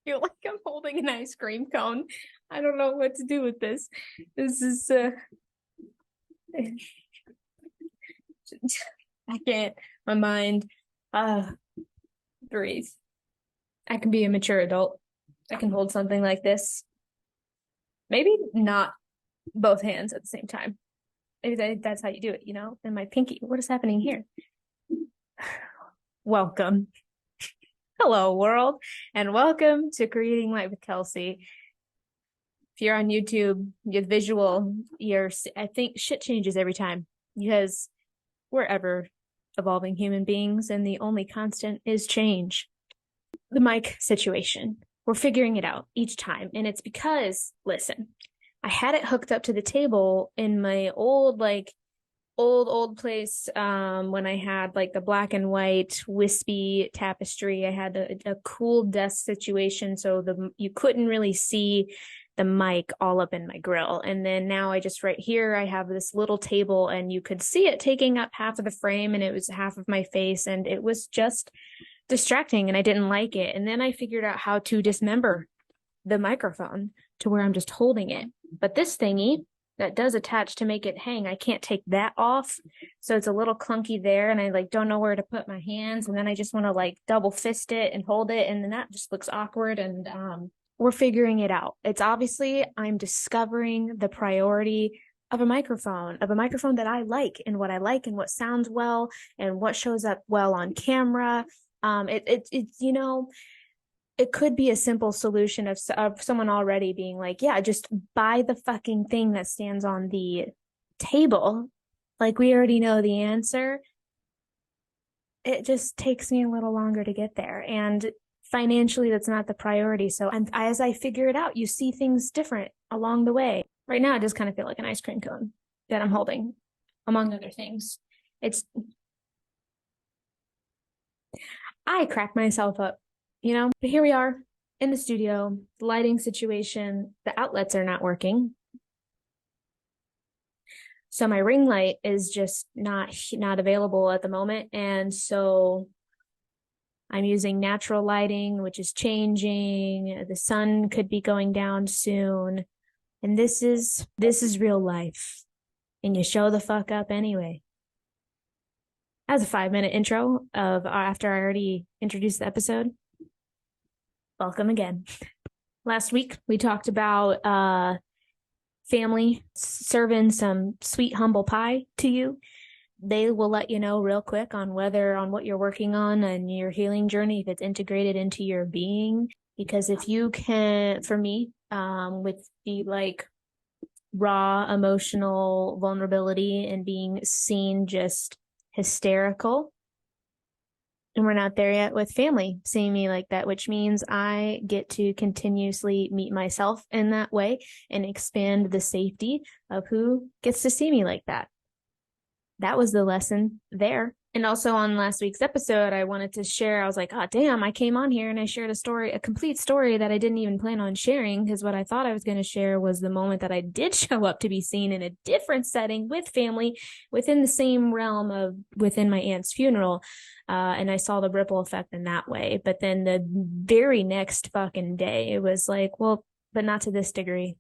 feel like I'm holding an ice cream cone. I don't know what to do with this. This is I can't. My mind. Breathe. I can be a mature adult. I can hold something like this. Maybe not both hands at the same time. Maybe that's how you do it, you know? And my pinky. What is happening here? Welcome. Hello, world, and welcome to Creating Light with Kelsey. If you're on YouTube, you're visual, I think shit changes every time because we're ever evolving human beings, and the only constant is change. The mic situation. We're figuring it out each time. And it's because, listen, I had it hooked up to the table in my old place when I had like the black and white wispy tapestry. I had a cool desk situation, so you couldn't really see the mic all up in my grill. And then now right here, I have this little table, and you could see it taking up half of the frame, and it was half of my face, and it was just distracting, and I didn't like it. And then I figured out how to dismember the microphone to where I'm just holding it. But this thingy that does attach to make it hang, I can't take that off. So it's a little clunky there, and I don't know where to put my hands. And then I just want to double fist it and hold it. And then that just looks awkward. And we're figuring it out. It's obviously, I'm discovering the priority of a microphone that I like, and what I like, and what sounds well, and what shows up well on camera. It's it could be a simple solution of someone already being like, yeah, just buy the fucking thing that stands on the table. Like, we already know the answer. It just takes me a little longer to get there. And financially, that's not the priority. So as I figure it out, you see things different along the way. Right now, I just kind of feel like an ice cream cone that I'm holding, among other things. I crack myself up, but here we are in the studio, the lighting situation, the outlets are not working. So my ring light is just not available at the moment. And so I'm using natural lighting, which is changing. The sun could be going down soon. And this is real life. And you show the fuck up anyway. That was a 5-minute intro of after I already introduced the episode. Welcome again. Last week, we talked about family serving some sweet, humble pie to you. They will let you know real quick on what you're working on and your healing journey, if it's integrated into your being. Because if you can, for me, with the raw emotional vulnerability and being seen just hysterical, and we're not there yet with family seeing me like that, which means I get to continuously meet myself in that way and expand the safety of who gets to see me like that. That was the lesson there. And also on last week's episode, I wanted to share, I was like, oh, damn, I came on here and I shared a complete story that I didn't even plan on sharing, because what I thought I was going to share was the moment that I did show up to be seen in a different setting with family within the same realm of within my aunt's funeral. And I saw the ripple effect in that way. But then the very next fucking day, it was like, well, but not to this degree.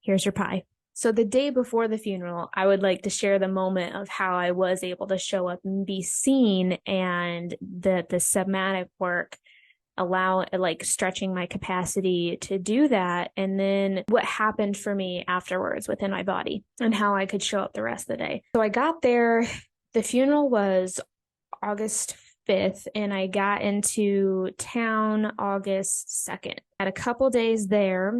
Here's your pie. So the day before the funeral, I would like to share the moment of how I was able to show up and be seen, and the somatic work stretching my capacity to do that. And then what happened for me afterwards within my body and how I could show up the rest of the day. So I got there. The funeral was August 5th, and I got into town August 2nd. Had a couple days there,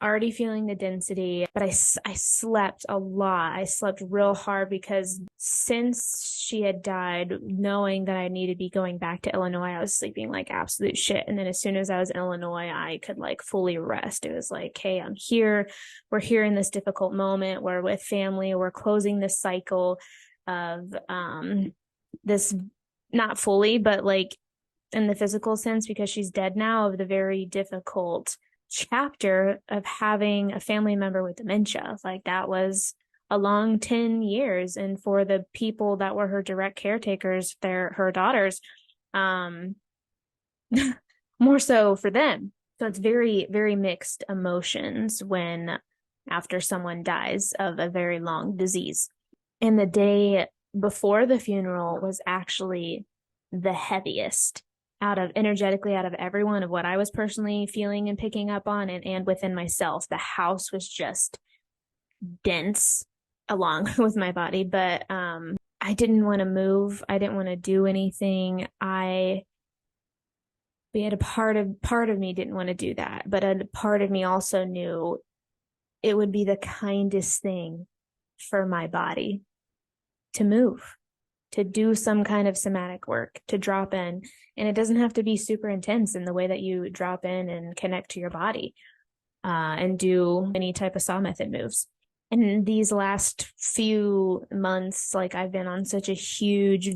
already feeling the density, but I slept a lot. I slept real hard because since she had died, knowing that I needed to be going back to Illinois, I was sleeping like absolute shit. And then as soon as I was in Illinois, I could fully rest. It was like, hey, I'm here. We're here in this difficult moment. We're with family. We're closing this cycle of this, not fully, but in the physical sense, because she's dead now, of the very difficult chapter of having a family member with dementia. That was a long 10 years. And for the people that were her direct caretakers, her daughters, more so for them. So it's very, very mixed emotions when after someone dies of a very long disease. And the day before the funeral was actually the heaviest out of energetically out of everyone of what I was personally feeling and picking up on and within myself. The house was just dense along with my body, but I didn't want to move. I didn't want to do anything. We had a part of me didn't want to do that, but a part of me also knew it would be the kindest thing for my body to move, to do some kind of somatic work, to drop in. And it doesn't have to be super intense in the way that you drop in and connect to your body and do any type of saw method moves. And these last few months, like I've been on such a huge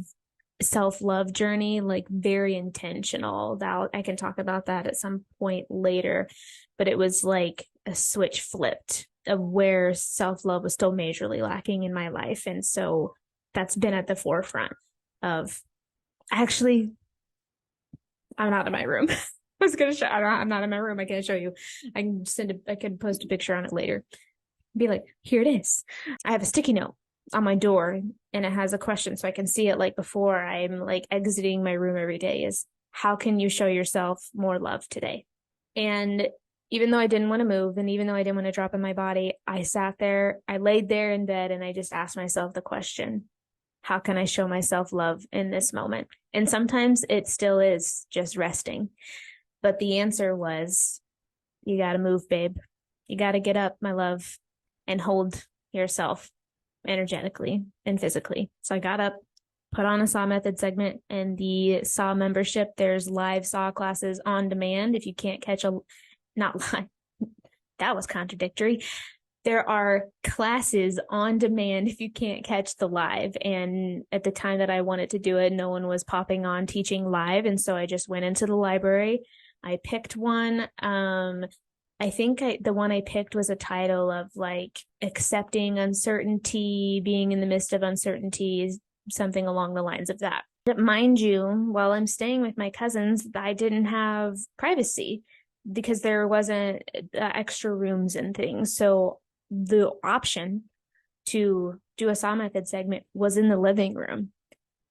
self-love journey, like very intentional. That I can talk about that at some point later, but it was like a switch flipped of where self-love was still majorly lacking in my life. And so that's been at the forefront of actually, I'm not in my room. I was going to show, I'm not in my room. I can't show you. I can post a picture on it later. Be like, here it is. I have a sticky note on my door and it has a question so I can see it like before I'm like exiting my room every day is how can you show yourself more love today? And even though I didn't want to move and even though I didn't want to drop in my body, I sat there, I laid there in bed and I just asked myself the question, how can I show myself love in this moment? And sometimes it still is just resting. But the answer was, you got to move, babe. You got to get up, my love, and hold yourself energetically and physically. So I got up, put on a saw method segment, and the saw membership, there's live saw classes on demand. If you can't catch not live, that was contradictory. There are classes on demand if you can't catch the live. And at the time that I wanted to do it, no one was popping on teaching live. And so I just went into the library. I picked one. I think the one I picked was a title of like accepting uncertainty, being in the midst of uncertainty, something along the lines of that. But mind you, while I'm staying with my cousins, I didn't have privacy because there wasn't extra rooms and things. So the option to do a saw method segment was in the living room.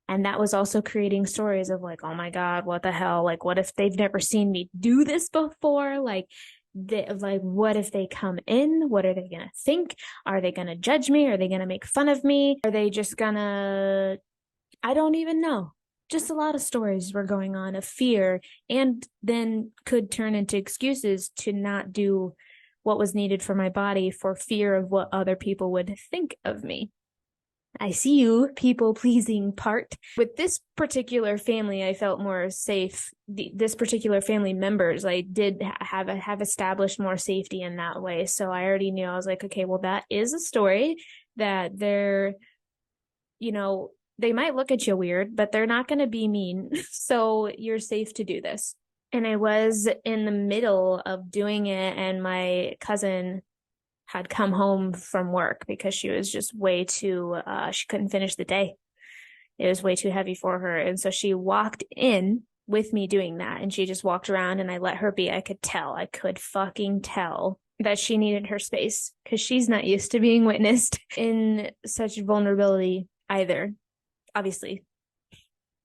And that was also creating stories of like, oh my God, what the hell? Like, what if they've never seen me do this before? Like, what if they come in? What are they going to think? Are they going to judge me? Are they going to make fun of me? Are they just going to, I don't even know. Just a lot of stories were going on of fear and then could turn into excuses to not do what was needed for my body for fear of what other people would think of me. I see you, people pleasing part. With this particular family, I felt more safe. This particular family members, I did have established more safety in that way. So I already knew, I was like, okay, well, that is a story that they're, they might look at you weird, but they're not going to be mean. So you're safe to do this. And I was in the middle of doing it, and my cousin had come home from work because she was just way too, she couldn't finish the day. It was way too heavy for her. And so she walked in with me doing that. And she just walked around and I let her be. I could fucking tell that she needed her space because she's not used to being witnessed in such vulnerability either. Obviously,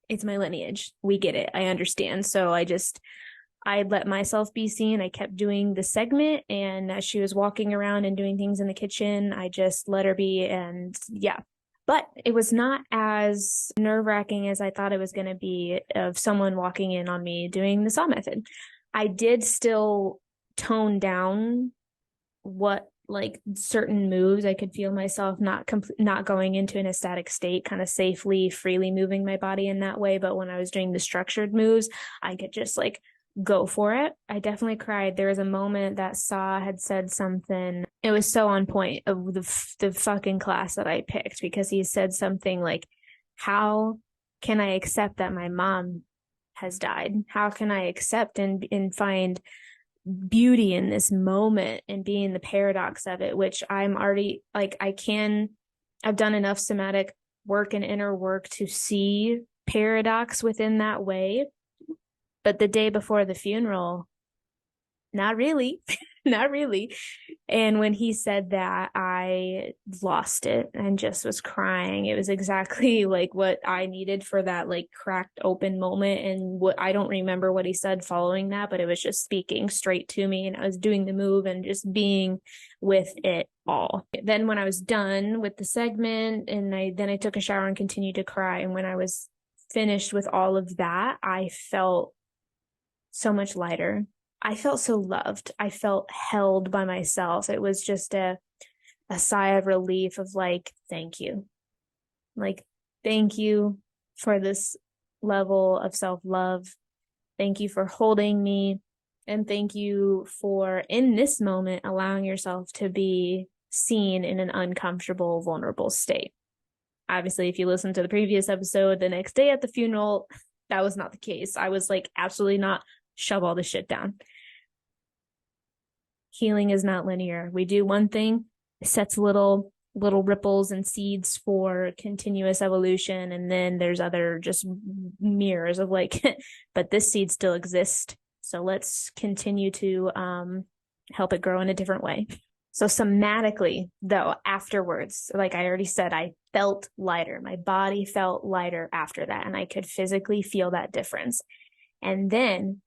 it's my lineage. We get it. I understand. So I let myself be seen. I kept doing the segment, and as she was walking around and doing things in the kitchen, I just let her be. And yeah, but it was not as nerve-wracking as I thought it was going to be of someone walking in on me doing the saw method. I did still tone down what like certain moves. I could feel myself not going into an ecstatic state, kind of safely, freely moving my body in that way. But when I was doing the structured moves, I could just like go for it. I definitely cried. There was a moment that Saw had said something. It was so on point of the fucking class that I picked, because he said something like, how can I accept that my mom has died? How can I accept and find beauty in this moment and being the paradox of it, which I'm already like, I've done enough somatic work and inner work to see paradox within that way. But the day before the funeral, not really, not really. And when he said that, I lost it and just was crying. It was exactly like what I needed for that like cracked open moment. And what I don't remember what he said following that, but it was just speaking straight to me. And I was doing the move and just being with it all. Then when I was done with the segment and I took a shower and continued to cry. And when I was finished with all of that, I felt so much lighter. I felt so loved. I felt held by myself. It was just a sigh of relief of like, thank you. Like, thank you for this level of self-love. Thank you for holding me. And thank you for, in this moment, allowing yourself to be seen in an uncomfortable, vulnerable state. Obviously, if you listen to the previous episode, the next day at the funeral, that was not the case. I was like, absolutely not. Shove all this shit down. Healing is not linear. We do one thing, it sets little ripples and seeds for continuous evolution, and then there's other just mirrors of like, but this seed still exists. So let's continue to help it grow in a different way. So somatically, though, afterwards, like I already said, I felt lighter. My body felt lighter after that, and I could physically feel that difference. And then,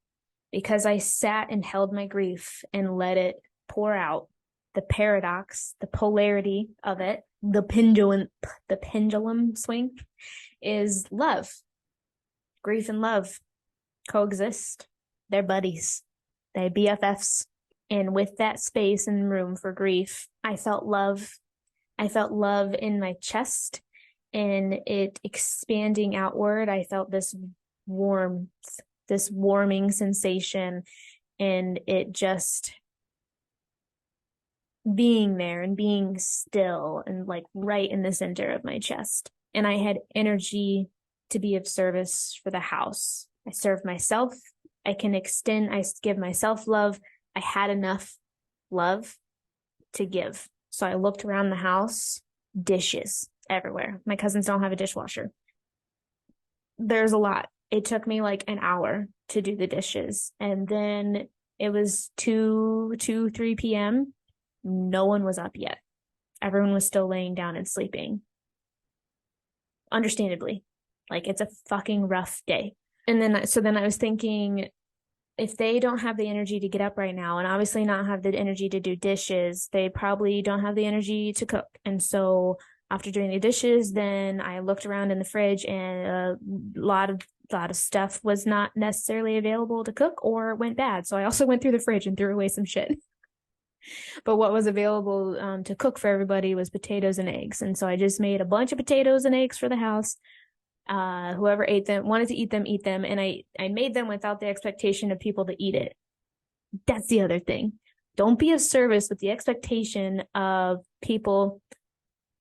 because I sat and held my grief and let it pour out, the paradox, the polarity of it, the pendulum swing is love. Grief and love coexist. They're buddies. They're BFFs. And with that space and room for grief, I felt love. I felt love in my chest and it expanding outward. I felt this warmth, this warming sensation, and it just being there and being still and like right in the center of my chest. And I had energy to be of service for the house. I serve myself. I give myself love. I had enough love to give. So I looked around the house, dishes everywhere. My cousins don't have a dishwasher. There's a lot. It took me like an hour to do the dishes. And then it was 3 p.m. No one was up yet. Everyone was still laying down and sleeping. Understandably. Like, it's a fucking rough day. And then I was thinking, if they don't have the energy to get up right now and obviously not have the energy to do dishes, they probably don't have the energy to cook. And so after doing the dishes, then I looked around in the fridge and a lot of stuff was not necessarily available to cook or went bad. So I also went through the fridge and threw away some shit. But what was available to cook for everybody was potatoes and eggs. And so I just made a bunch of potatoes and eggs for the house. Whoever ate them, wanted to eat them. And I made them without the expectation of people to eat it. That's the other thing. Don't be of service with the expectation of people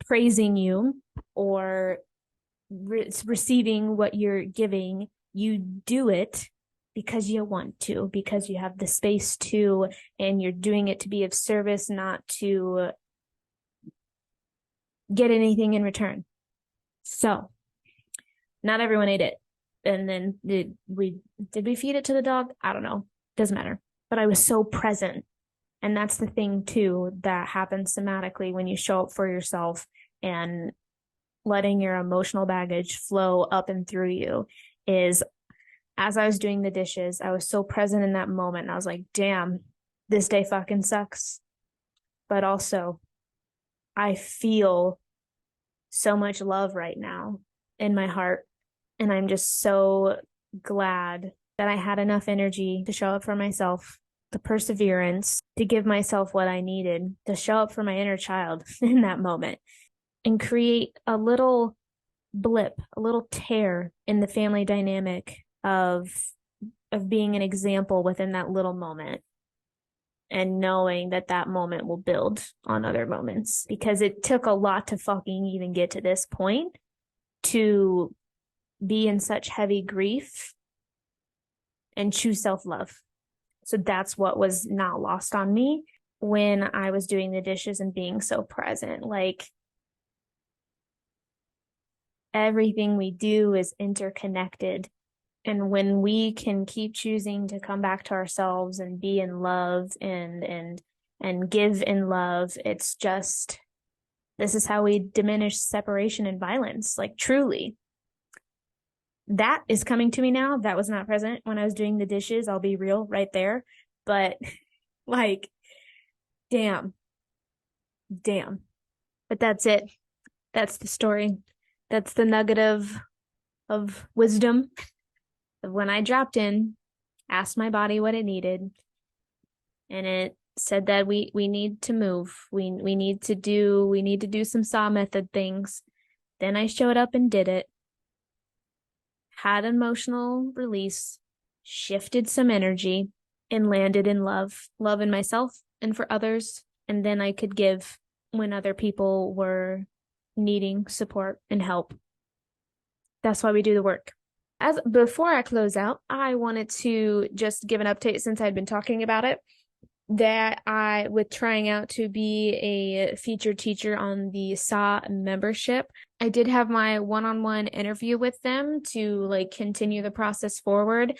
praising you or receiving what you're giving. You do it because you want to, because you have the space to, and you're doing it to be of service, not to get anything in return. So not everyone ate it. And then did we feed it to the dog? I don't know. Doesn't matter. But I was so present. And that's the thing too that happens somatically when you show up for yourself and letting your emotional baggage flow up and through you. Is as I was doing the dishes, I was so present in that moment. And I was like, damn, this day fucking sucks. But also, I feel so much love right now in my heart. And I'm just so glad that I had enough energy to show up for myself, the perseverance to give myself what I needed, to show up for my inner child in that moment and create a little blip, a little tear in the family dynamic of being an example within that little moment. And knowing that that moment will build on other moments, because it took a lot to fucking even get to this point to be in such heavy grief and choose self-love. So that's what was not lost on me when I was doing the dishes and being so present. Like, everything we do is interconnected. And when we can keep choosing to come back to ourselves and be in love and give in love, it's just, this is how we diminish separation and violence, like truly. That is coming to me now. That was not present when I was doing the dishes. I'll be real right there. But like, damn. But that's it. That's the story. That's the nugget of wisdom of when I dropped in, asked my body what it needed, and it said that we need to move. We need to do some saw method things. Then I showed up and did it. Had an emotional release, shifted some energy, and landed in love in myself and for others. And then I could give when other people were needing support and help. That's why we do the work. As before I close out, I wanted to just give an update since I'd been talking about it, that I, with trying out to be a featured teacher on the SAW membership, I did have my one-on-one interview with them to like continue the process forward.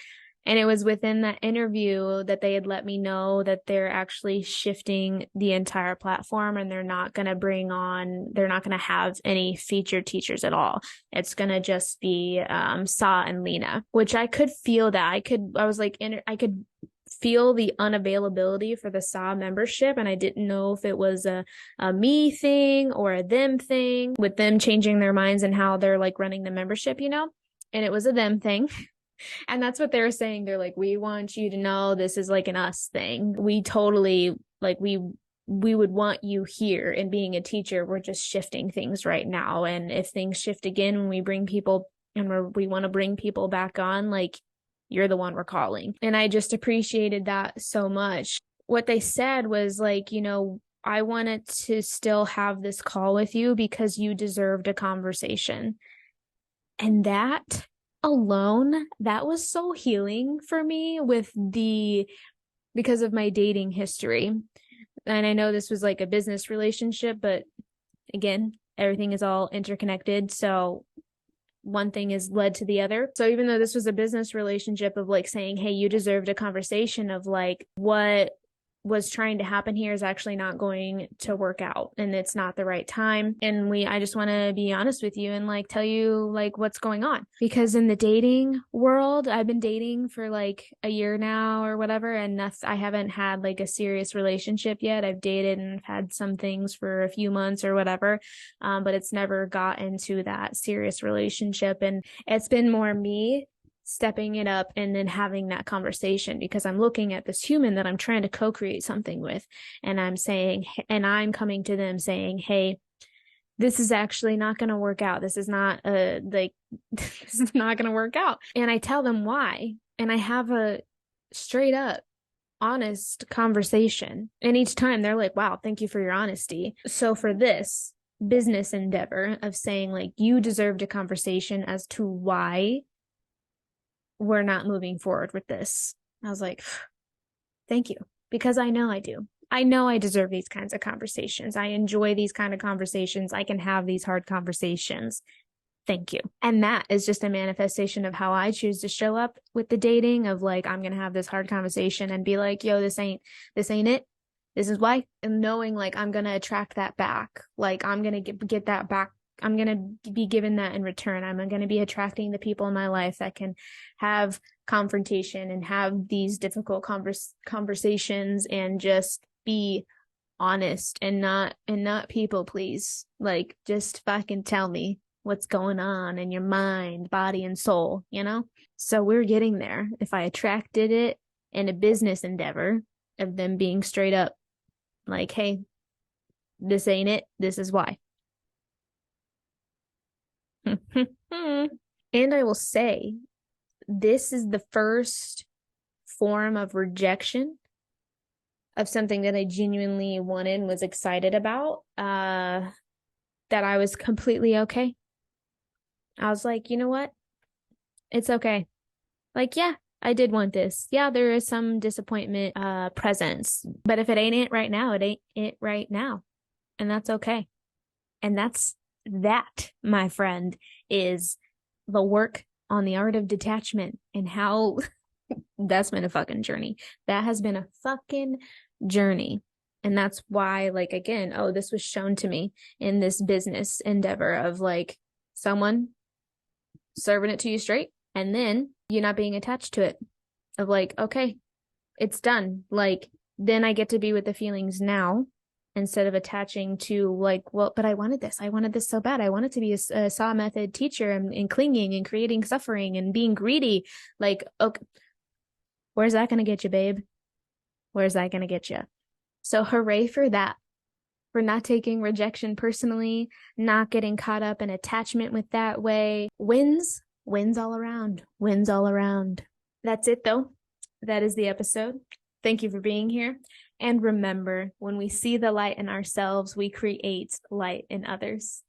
And it was within that interview that they had let me know that they're actually shifting the entire platform, and they're not going to have any featured teachers at all. It's going to just be Sa and Lena, which I could feel that. I could feel the unavailability for the SAW membership, and I didn't know if it was a me thing or a them thing, with them changing their minds and how they're like running the membership, and it was a them thing. And that's what they're saying. They're like, we want you to know this is like an us thing. We totally, like, we would want you here. And being a teacher, we're just shifting things right now. And if things shift again, when we bring people and we want to bring people back on, like, you're the one we're calling. And I just appreciated that so much. What they said was like, I wanted to still have this call with you because you deserved a conversation. And that alone, that was so healing for me because of my dating history. And I know this was like a business relationship, but again, everything is all interconnected. So one thing is led to the other. So even though this was a business relationship of like saying, hey, you deserved a conversation, of like what was trying to happen here is actually not going to work out, and it's not the right time. And I just want to be honest with you and like tell you like what's going on, because in the dating world, I've been dating for like a year now or whatever, and I haven't had like a serious relationship yet. I've dated and had some things for a few months or whatever, but it's never got into that serious relationship. And it's been more me stepping it up and then having that conversation, because I'm looking at this human that I'm trying to co-create something with, and I'm coming to them saying, hey, this is actually not going to work out. This is not this is not going to work out. And I tell them why, and I have a straight up honest conversation. And each time they're like, wow, thank you for your honesty. So for this business endeavor of saying like, you deserved a conversation as to why we're not moving forward with this, I was like, thank you, because I know I do. I know I deserve these kinds of conversations. I enjoy these kind of conversations. I can have these hard conversations. Thank you. And that is just a manifestation of how I choose to show up with the dating, of like, I'm going to have this hard conversation and be like, yo, this ain't it. This is why. And knowing like, I'm going to attract that back. Like, I'm going to get that back. I'm going to be given that in return. I'm going to be attracting the people in my life that can have confrontation and have these difficult conversations and just be honest and not people please. Like, just fucking tell me what's going on in your mind, body, and soul, So we're getting there. If I attracted it in a business endeavor of them being straight up like, hey, this ain't it. This is why. And I will say, this is the first form of rejection of something that I genuinely wanted and was excited about, that I was completely okay. I was like, you know what? It's okay. Like, yeah, I did want this. Yeah, there is some disappointment presence, but if it ain't it right now, it ain't it right now. And that's okay. And that, my friend, is the work on the art of detachment and how that's been a fucking journey. That has been a fucking journey. And that's why, like, again, oh, this was shown to me in this business endeavor of like someone serving it to you straight and then you not being attached to it. Of like, okay, it's done. Like, then I get to be with the feelings now instead of attaching to like, well, but I wanted this. I wanted this so bad. I wanted to be a SAW method teacher and clinging and creating suffering and being greedy. Like, okay, where's that going to get you, babe? Where's that going to get you? So hooray for that, for not taking rejection personally, not getting caught up in attachment with that way. Wins all around, wins all around. That's it though. That is the episode. Thank you for being here. And remember, when we see the light in ourselves, we create light in others.